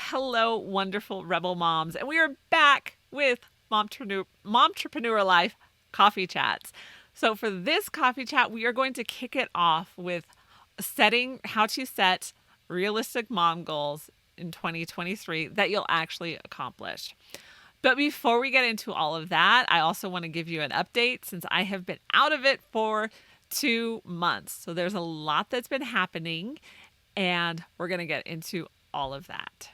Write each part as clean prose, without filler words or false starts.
hello, wonderful rebel moms. And we are back with Momtrepreneur Life Coffee Chats. So for this coffee chat, we are going to kick it off with how to set realistic mom goals in 2023 that you'll actually accomplish. But before we get into all of that, I also want to give you an update since I have been out of it for 2 months. So there's a lot that's been happening, and we're going to get into all of that.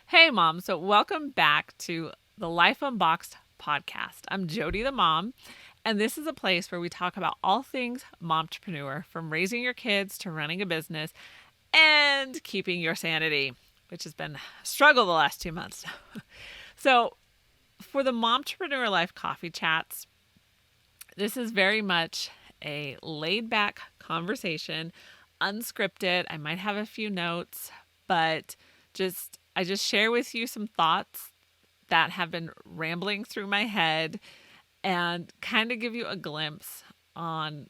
Hey, Mom. So welcome back to the Life Unboxed Podcast. I'm Jody the mom, and this is a place where we talk about all things momtrepreneur, from raising your kids to running a business and keeping your sanity, which has been a struggle the last 2 months. So for the Momtrepreneur Life Coffee Chats, this is very much a laid-back conversation, unscripted. I might have a few notes, but I just share with you some thoughts that have been rambling through my head and kind of give you a glimpse on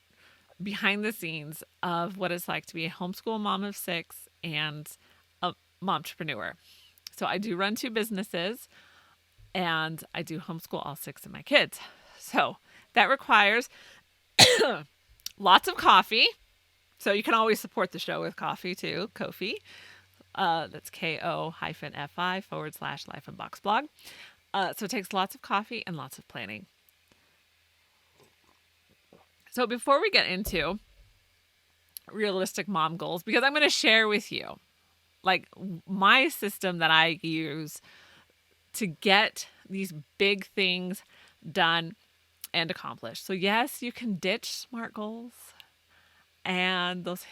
behind the scenes of what it's like to be a homeschool mom of 6 and a momtrepreneur. So I do run 2 businesses and I do homeschool all 6 of my kids. So that requires lots of coffee. So you can always support the show with coffee too, Ko-fi. That's ko-fi/Life Unboxed blog. So it takes lots of coffee and lots of planning. So before we get into realistic mom goals, because I'm going to share with you like my system that I use to get these big things done and accomplished. So yes, you can ditch SMART goals and those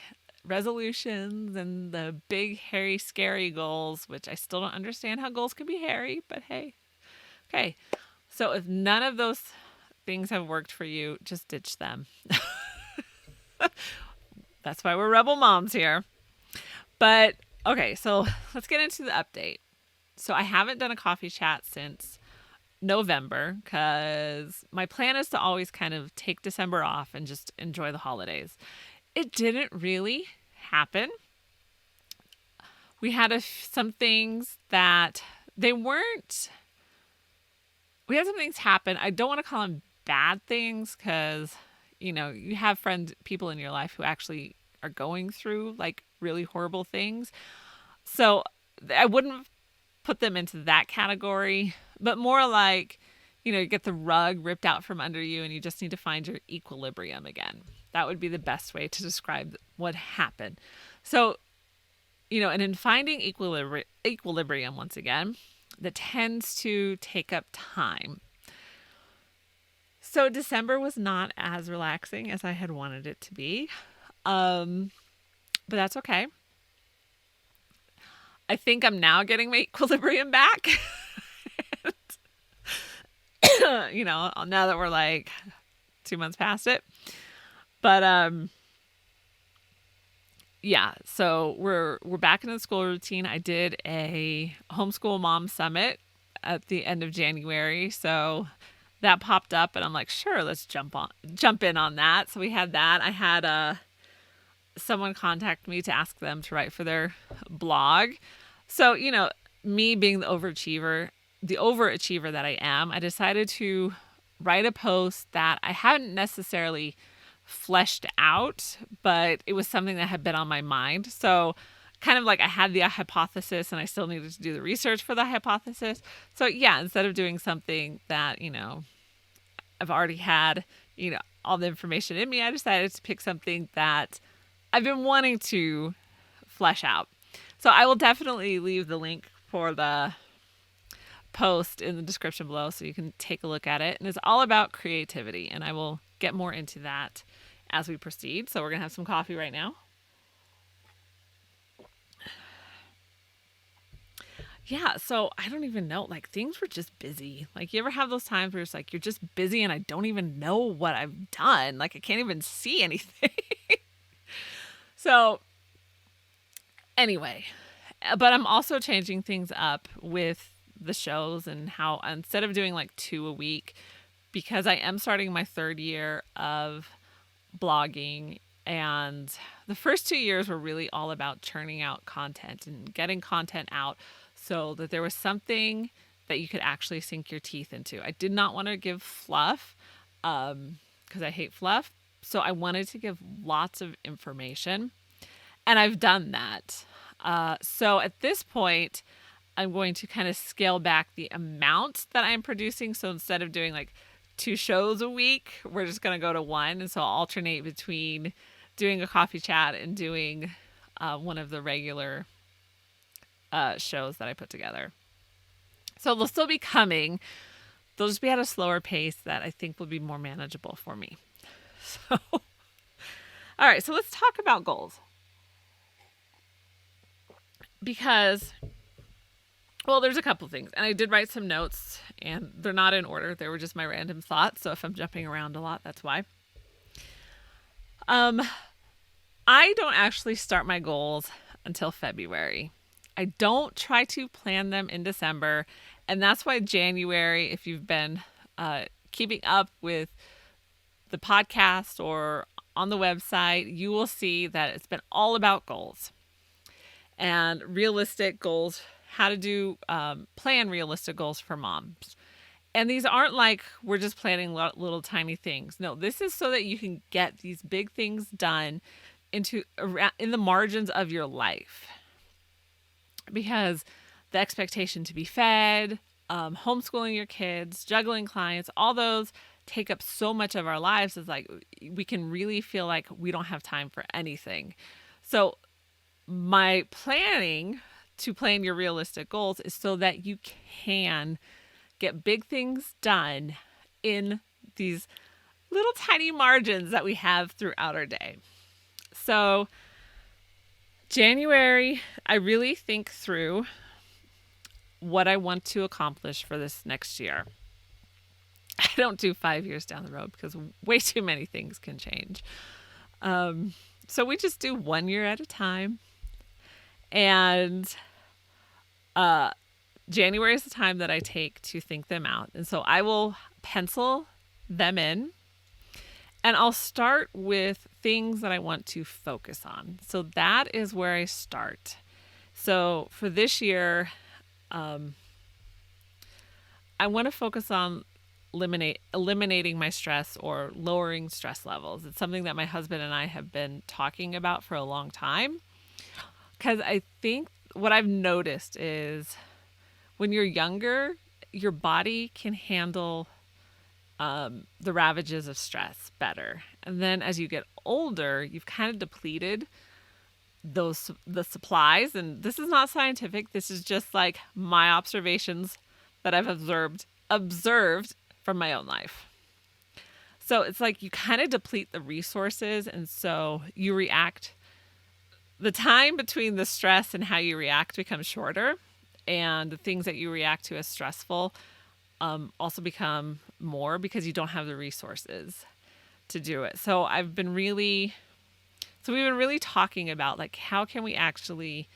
resolutions and the big, hairy, scary goals, which I still don't understand how goals can be hairy, but hey. Okay. So if none of those things have worked for you, just ditch them. That's why we're rebel moms here. But okay, so let's get into the update. So I haven't done a coffee chat since November because my plan is to always kind of take December off and just enjoy the holidays. It didn't really happen. We had some things that we had some things happen. I don't want to call them bad things because, you have people in your life who actually are going through like really horrible things. So I wouldn't put them into that category, but more like, you get the rug ripped out from under you and you just need to find your equilibrium again. That would be the best way to describe what happened. So, and in finding equilibrium once again, that tends to take up time. So December was not as relaxing as I had wanted it to be. But that's okay. I think I'm now getting my equilibrium back. Now that we're like 2 months past it. But yeah, so we're back in the school routine. I did a homeschool mom summit at the end of January. So that popped up and I'm like, sure, let's jump in on that. So we had that. I had someone contact me to ask them to write for their blog. So, me being the overachiever that I am, I decided to write a post that I hadn't necessarily fleshed out, but it was something that had been on my mind. So kind of like I had the hypothesis and I still needed to do the research for the hypothesis. So yeah, instead of doing something that, I've already had, all the information in me, I decided to pick something that I've been wanting to flesh out. So I will definitely leave the link for the post in the description below so you can take a look at it. And it's all about creativity, and I will get more into that as we proceed. So we're going to have some coffee right now. Yeah, so I don't even know, like things were just busy. Like you ever have those times where it's like, you're just busy and I don't even know what I've done. Like I can't even see anything. So anyway, but I'm also changing things up with the shows and how instead of doing like 2 a week, because I am starting my 3rd year of blogging, and the first 2 years were really all about churning out content and getting content out so that there was something that you could actually sink your teeth into. I did not want to give fluff because I hate fluff. So I wanted to give lots of information, and I've done that. So at this point, I'm going to kind of scale back the amount that I'm producing. So instead of doing like 2 shows a week, we're just going to go to 1. And so I'll alternate between doing a coffee chat and doing one of the regular shows that I put together. So they'll still be coming. They'll just be at a slower pace that I think will be more manageable for me. So, all right, so let's talk about goals. Because, well, there's a couple things. And I did write some notes, and they're not in order. They were just my random thoughts. So if I'm jumping around a lot, that's why. I don't actually start my goals until February. I don't try to plan them in December. And that's why January, if you've been keeping up with the podcast or on the website, you will see that it's been all about goals and realistic goals, how to do plan realistic goals for moms. And these aren't like we're just planning little tiny things. No, this is so that you can get these big things done in the margins of your life. Because the expectation to be fed, homeschooling your kids, juggling clients, all those take up so much of our lives. Is like we can really feel like we don't have time for anything. So my planning to plan your realistic goals is so that you can get big things done in these little tiny margins that we have throughout our day. So January, I really think through what I want to accomplish for this next year. I don't do 5 years down the road because way too many things can change. So we just do 1 year at a time. And January is the time that I take to think them out. And so I will pencil them in. And I'll start with things that I want to focus on. So that is where I start. So for this year, I want to focus on eliminating my stress or lowering stress levels. It's something that my husband and I have been talking about for a long time. Because I think what I've noticed is when you're younger, your body can handle the ravages of stress better. And then as you get older, you've kind of depleted the supplies. And this is not scientific. This is just like my observations that I've observed from my own life. So it's like you kind of deplete the resources. And so you react. The time between the stress and how you react becomes shorter. And the things that you react to as stressful also become more because you don't have the resources to do it. So we've been really talking about like how can we actually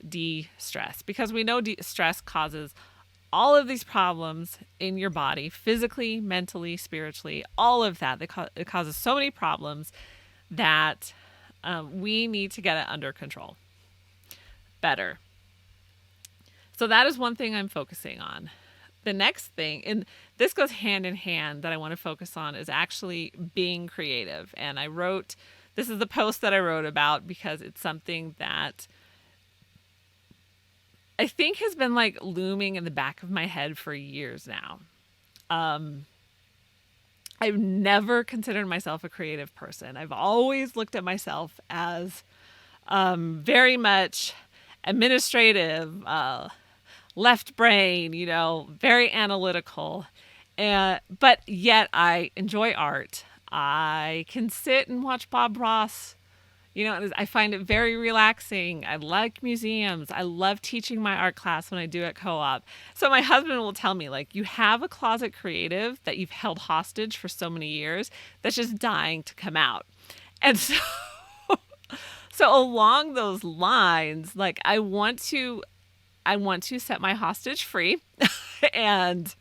de-stress, because we know stress causes all of these problems in your body, physically, mentally, spiritually, all of that. It causes so many problems that we need to get it under control better. So that is one thing I'm focusing on. The next thing, and this goes hand in hand, that I want to focus on is actually being creative. And this is the post that I wrote about because it's something that I think has been like looming in the back of my head for years now. I've never considered myself a creative person. I've always looked at myself as very much administrative, left brain, very analytical. But yet I enjoy art. I can sit and watch Bob Ross. I find it very relaxing. I like museums. I love teaching my art class when I do at co-op. So my husband will tell me, like, you have a closet creative that you've held hostage for so many years that's just dying to come out. And so, so along those lines, like, I want to I want to set my hostage free and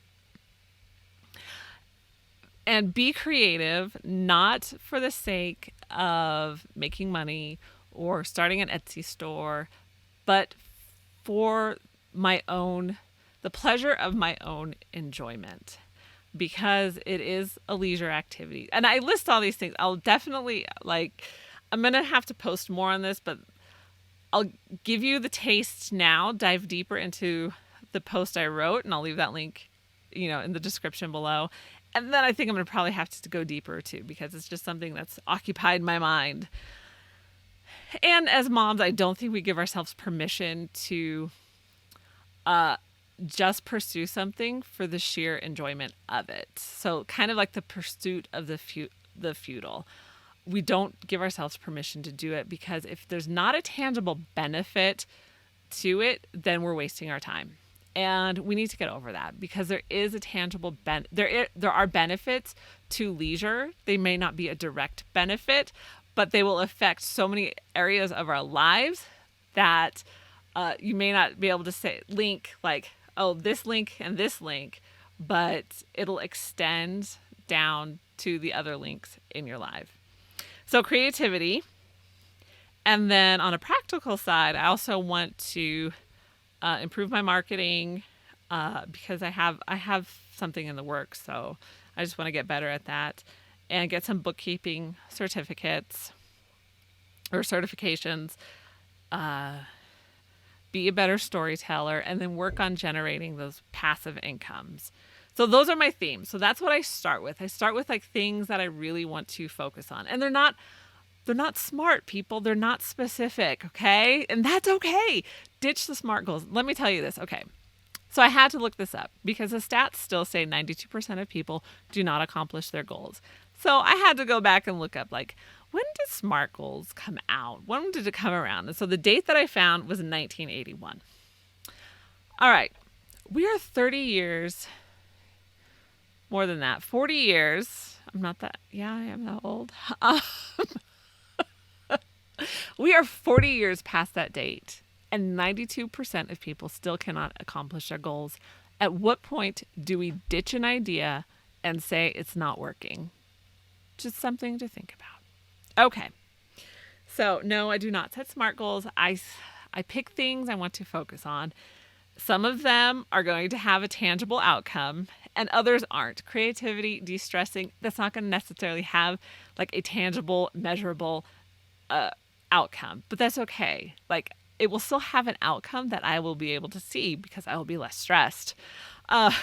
be creative, not for the sake of making money or starting an Etsy store, but for the pleasure of my own enjoyment, because it is a leisure activity. And I list all these things. I'll definitely I'm going to have to post more on this, but I'll give you the taste now, dive deeper into the post I wrote, and I'll leave that link, in the description below. And then I think I'm going to probably have to go deeper too, because it's just something that's occupied my mind. And as moms, I don't think we give ourselves permission to just pursue something for the sheer enjoyment of it. So kind of like the pursuit of the futile. We don't give ourselves permission to do it, because if there's not a tangible benefit to it, then we're wasting our time. And we need to get over that, because there is a tangible there are benefits to leisure. They may not be a direct benefit, but they will affect so many areas of our lives that you may not be able to link this link and this link, but it'll extend down to the other links in your life. So creativity. And then on a practical side, I also want to improve my marketing because I have something in the works. So I just want to get better at that and get some bookkeeping certifications, be a better storyteller, and then work on generating those passive incomes. So those are my themes. So that's what I start with. I start with things that I really want to focus on. And they're not smart, people. They're not specific, okay? And that's okay. Ditch the SMART goals. Let me tell you this, okay? So I had to look this up, because the stats still say 92% of people do not accomplish their goals. So I had to go back and look up, when did SMART goals come out? When did it come around? And so the date that I found was in 1981. All right. We are 30 years, more than that, 40 years. I am that old. We are 40 years past that date, and 92% of people still cannot accomplish their goals. At what point do we ditch an idea and say it's not working? Just something to think about. Okay. So no, I do not set SMART goals. I pick things I want to focus on. Some of them are going to have a tangible outcome, and others aren't. Creativity, de-stressing, that's not going to necessarily have a tangible, measurable outcome, but that's okay. It will still have an outcome that I will be able to see, because I will be less stressed. And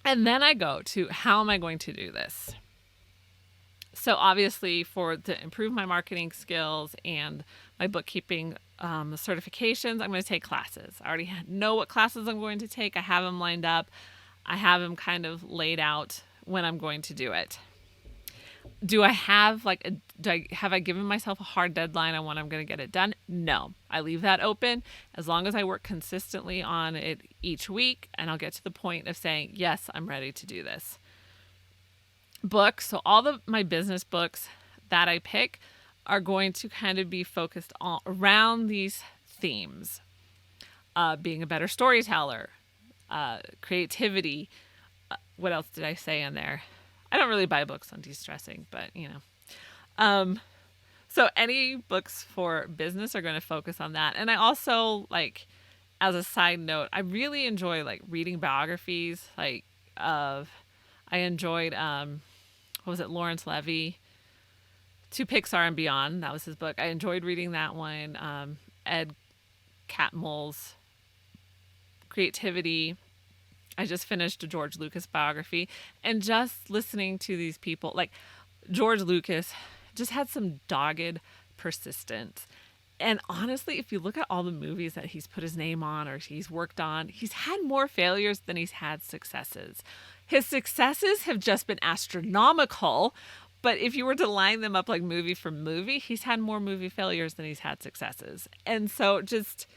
then I go to, how am I going to do this? So obviously, to improve my marketing skills and my bookkeeping certifications, I'm going to take classes. I already know what classes I'm going to take. I have them lined up. I have them kind of laid out when I'm going to do it. Do I have have I given myself a hard deadline on when I'm going to get it done? No, I leave that open as long as I work consistently on it each week, and I'll get to the point of saying, yes, I'm ready to do this. Books. So all my business books that I pick are going to kind of be focused around these themes. Being a better storyteller, creativity. What else did I say in there? I don't really buy books on de-stressing, but so any books for business are going to focus on that. And I also, as a side note, I really enjoy reading biographies. I enjoyed Lawrence Levy, To Pixar and Beyond. That was his book. I enjoyed reading that one. Ed Catmull's Creativity. I just finished a George Lucas biography, and just listening to these people, George Lucas just had some dogged persistence. And honestly, if you look at all the movies that he's put his name on or he's worked on, he's had more failures than he's had successes. His successes have just been astronomical, but if you were to line them up movie for movie, he's had more movie failures than he's had successes. And so just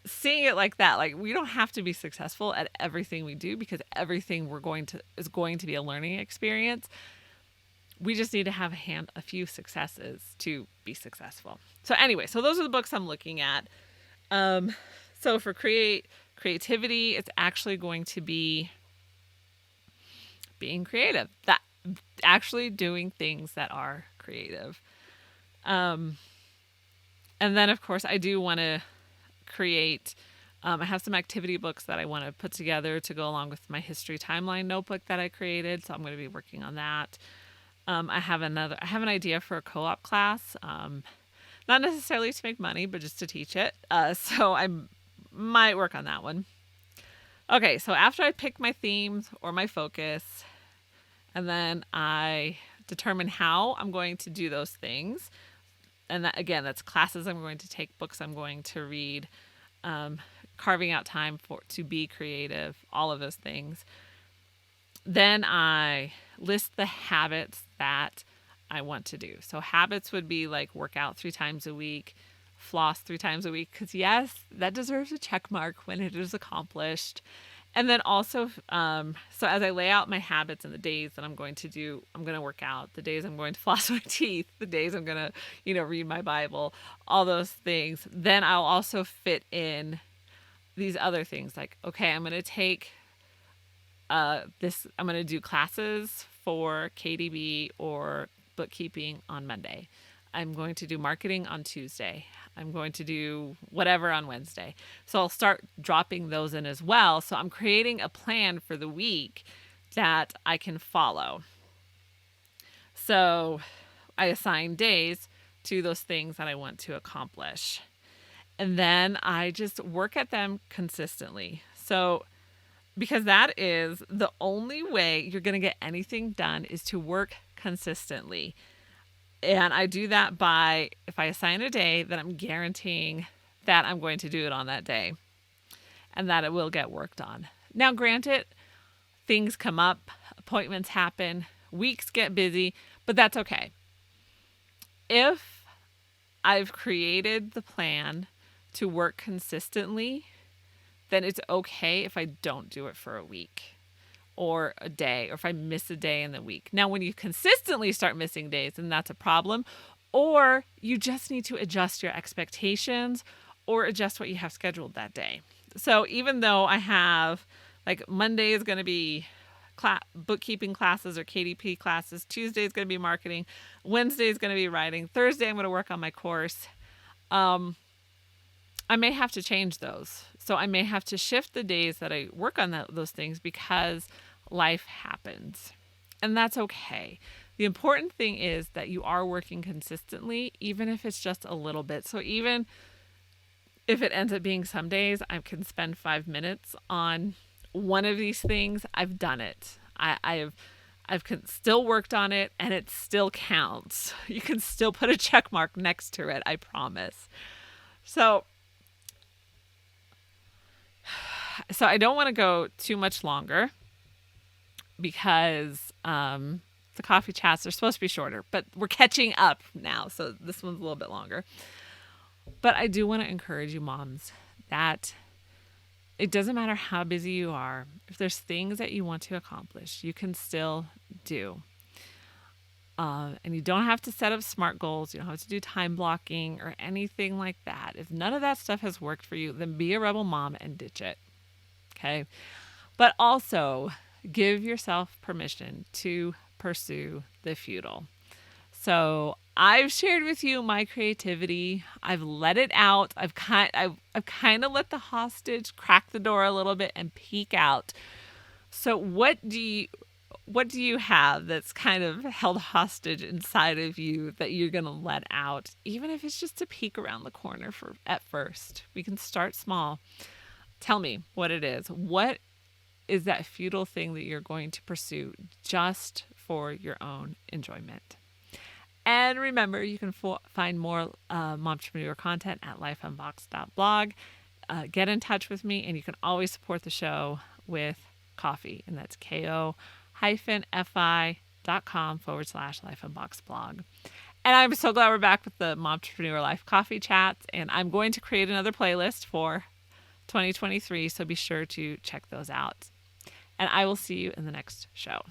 seeing it like that, we don't have to be successful at everything we do, because everything is going to be a learning experience. we just need to have a few successes to be successful. So anyway, so those are the books I'm looking at. So for creativity, it's actually going to be being creative, that actually doing things that are creative. And then of course I do want to create, I have some activity books that I want to put together to go along with my history timeline notebook that I created. So I'm going to be working on that. I have an idea for a co-op class, not necessarily to make money, but just to teach it. So I might work on that one. Okay, so after I pick my themes or my focus, and then I determine how I'm going to do those things, and that, again, that's classes I'm going to take, books I'm going to read, carving out time to be creative, all of those things. Then I list the habits that I want to do. So habits would be like work out 3 times a week, floss 3 times a week, because yes, that deserves a check mark when it is accomplished. And then also, so as I lay out my habits and the days that I'm going to work out, the days I'm going to floss my teeth, the days I'm going to, read my Bible, all those things, then I'll also fit in these other things like, okay, I'm going to take I'm going to do classes for KDB or bookkeeping on Monday. I'm going to do marketing on Tuesday. I'm going to do whatever on Wednesday. So I'll start dropping those in as well. So I'm creating a plan for the week that I can follow. So I assign days to those things that I want to accomplish. And then I just work at them consistently. So because that is the only way you're going to get anything done, is to work consistently. And I do that by, if I assign a day, then I'm guaranteeing that I'm going to do it on that day and that it will get worked on. Now, granted, things come up, appointments happen, weeks get busy, but that's okay. If I've created the plan to work consistently, then it's okay if I don't do it for a week or a day, or if I miss a day in the week. Now, when you consistently start missing days, then that's a problem, or you just need to adjust your expectations or adjust what you have scheduled that day. So even though I have, like, Monday is going to be bookkeeping classes or KDP classes, Tuesday is going to be marketing, Wednesday is going to be writing, Thursday I'm going to work on my course, I may have to change those. So I may have to shift the days that I work on those things because life happens. And that's okay. The important thing is that you are working consistently, even if it's just a little bit. So even if it ends up being some days I can spend 5 minutes on one of these things, I've done it. I've still worked on it, and it still counts. You can still put a check mark next to it, I promise. So I don't want to go too much longer because the coffee chats are supposed to be shorter, but we're catching up now. So this one's a little bit longer. But I do want to encourage you moms that it doesn't matter how busy you are. If there's things that you want to accomplish, you can still do. And you don't have to set up SMART goals. You don't have to do time blocking or anything like that. If none of that stuff has worked for you, then be a rebel mom and ditch it. Okay. But also give yourself permission to pursue the futile. So I've shared with you my creativity. I've let it out. I've kind of let the hostage crack the door a little bit and peek out. So what do you have that's kind of held hostage inside of you that you're going to let out, even if it's just to peek around the corner at first? We can start small. Tell me what it is. What is that futile thing that you're going to pursue just for your own enjoyment? And remember, you can find more momtrepreneur content at lifeunboxed.blog. Get in touch with me, and you can always support the show with coffee, and that's ko-fi.com/lifeunboxedblog. And I'm so glad we're back with the Momtrepreneur Life Coffee Chats, and I'm going to create another playlist for 2023, so be sure to check those out. And I will see you in the next show.